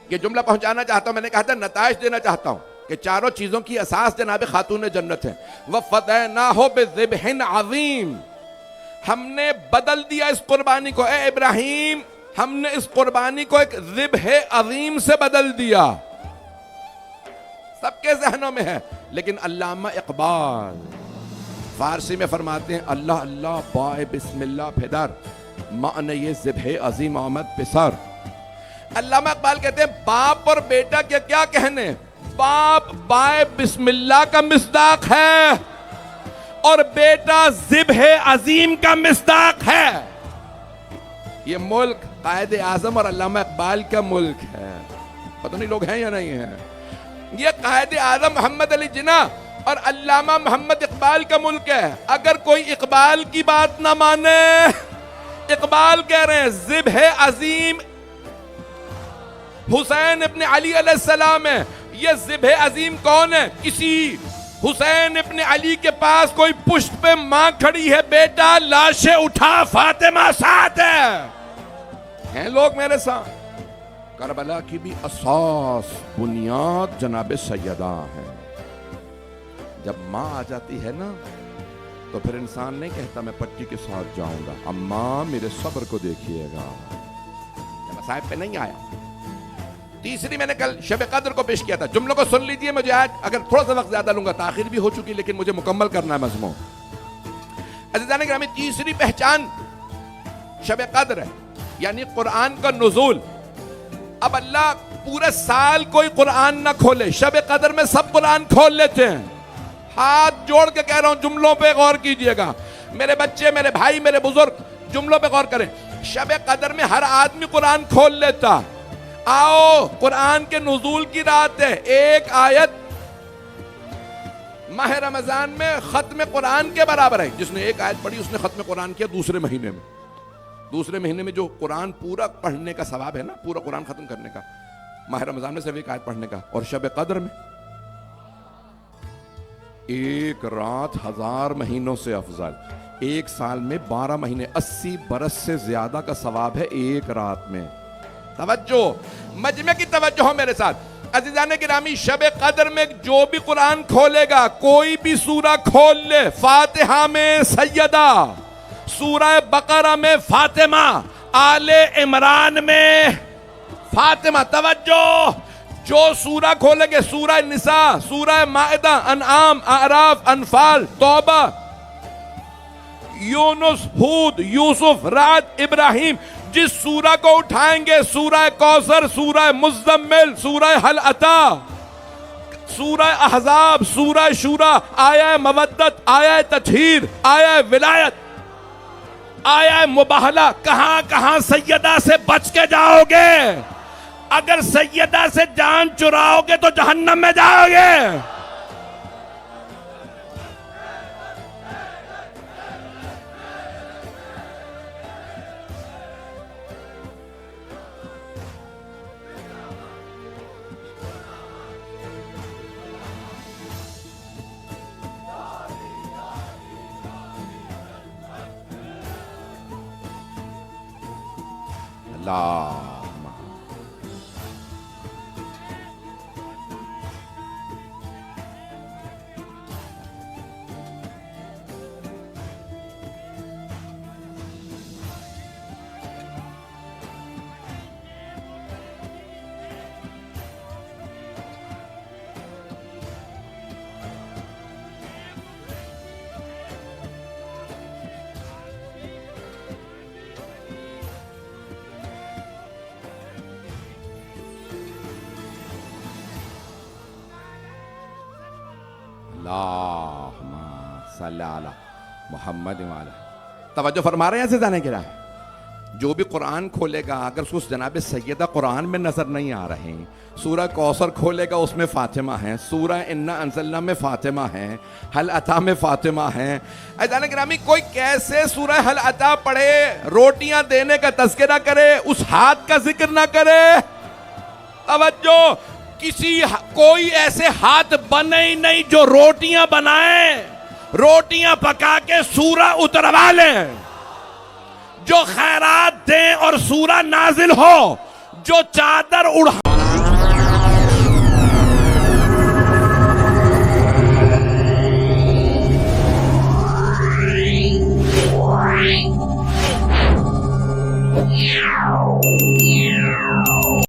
یہ جملہ پہنچانا چاہتا ہوں، میں نے کہا تھا نتائج دینا چاہتا ہوں کہ چاروں چیزوں کی اساس جناب خاتون جنت ہے۔ وَفَدَيْنَاهُ بِذِبْحٍ عَظِيمٍ، ہم نے بدل دیا اس قربانی کو، اے ابراہیم ہم نے اس قربانی کو ایک ذبح عظیم سے بدل دیا۔ سب کے ذہنوں میں ہے، لیکن علامہ اقبال فارسی میں فرماتے ہیں اللہ اللہ بائے بسم اللہ پھدر، معنی یہ ذبح عظیم آمد پسر۔ علامہ اقبال کہتے ہیں باپ اور بیٹا کے کیا کہنے، باپ بائے بسم اللہ کا مصداق ہے اور بیٹا ذبح عظیم کا مصداق ہے۔ یہ ملک قائد اعظم اور علامہ اقبال کا ملک ہے، پتہ نہیں لوگ ہیں یا نہیں ہیں۔ یہ قائد اعظم محمد علی جناح اور علامہ محمد اقبال کا ملک ہے۔ اگر کوئی اقبال کی بات نہ مانے، اقبال کہہ رہے ہیں ذبح عظیم حسین ابن علی علیہ السلام ہے۔ یہ ذبح عظیم کون ہے؟ کسی حسین ابن علی کے پاس کوئی پشت پہ ماں کھڑی ہے، بیٹا لاشیں اٹھا، فاطمہ ساتھ ہے۔ ہیں لوگ میرے ساتھ؟ کربلا کی بھی اساس بنیاد جناب سیدہ ہے۔ جب ماں آ جاتی ہے نا تو پھر انسان نہیں کہتا میں پٹی کے ساتھ جاؤں گا، اماں میرے صبر کو دیکھیے گا۔ میں صاحب پہ نہیں آیا۔ تیسری میں نے کل شب قدر کو پیش کیا تھا، جملوں کو سن لیجئے، مجھے آج اگر تھوڑا سا وقت زیادہ لوں گا، تاخیر بھی ہو چکی لیکن مجھے مکمل کرنا ہے مضمون۔ عزیزان گرامی، تیسری پہچان شب قدر ہے، یعنی قرآن کا نزول۔ اب اللہ پورے سال کوئی قرآن نہ کھولے، شب قدر میں سب قرآن کھول لیتے ہیں۔ ہاتھ جوڑ کے کہہ رہا ہوں جملوں پہ غور کیجئے گا، میرے بچے، میرے بھائی، میرے بزرگ، جملوں پہ غور کریں۔ شب قدر میں ہر آدمی قرآن کھول لیتا۔ آؤ قرآن کے نزول کی رات ہے، ایک آیت ماہ رمضان میں ختم قرآن کے برابر ہے۔ جس نے ایک آیت پڑھی اس نے ختم قرآن کیا دوسرے مہینے میں۔ دوسرے مہینے میں جو قرآن پورا پڑھنے کا ثواب ہے نا، پورا قرآن ختم کرنے کا، ماہ رمضان میں صرف ایک آیت پڑھنے کا، اور شب قدر میں ایک رات 1000 مہینوں سے افضل، ایک سال میں 12 مہینے، 80 برس سے زیادہ کا ثواب ہے ایک رات میں۔ توجہ، مجمع کی توجہ ہو میرے ساتھ۔ عزیزان گرامی، شب قدر میں جو بھی قرآن کھولے گا، کوئی بھی سورہ کھول لے، فاتحہ میں سیدہ، سورہ بقرہ میں فاطمہ، آل عمران میں فاطمہ۔ توجہ، جو سورہ کھولے گے، سورہ نساء، سورہ مائدہ، انعام، اعراف، انفال، توبہ، یونس، ہود، یوسف، رعد، ابراہیم، جس سورہ کو اٹھائیں گے، سورہ کوثر، سورہ مزمل، سورہ حل عطا، سورہ احزاب، سورہ شورى، آیہ مودت، آیہ تطہیر، آیہ ولایت، آیہ مباہلہ، کہاں کہاں سیدہ سے بچ کے جاؤ گے۔ اگر سیدہ سے جان چراؤ گے تو جہنم میں جاؤ گے۔ اللہ اللہم صلی علی محمد وعلی۔ توجہ فرما رہے ہیں عزیزان کرام، جو بھی قرآن کھولے گا اگر اس جناب سیدہ قرآن میں نظر نہیں آ رہے ہیں، سورہ کوثر کھولے گا اس میں فاطمہ ہیں، سورہ انا انزلنا میں فاطمہ ہیں، حل عطا میں فاطمہ ہیں۔ عزیزان گرامی، کوئی کیسے سورہ حل عطا پڑھے، روٹیاں دینے کا تذکرہ کرے، اس ہاتھ کا ذکر نہ کرے۔ توجہ، کوئی ایسے ہاتھ بنے ہی نہیں جو روٹیاں بنائیں، روٹیاں پکا کے سورہ اتروا لیں، جو خیرات دیں اور سورہ نازل ہو، جو چادر اڑا ہے.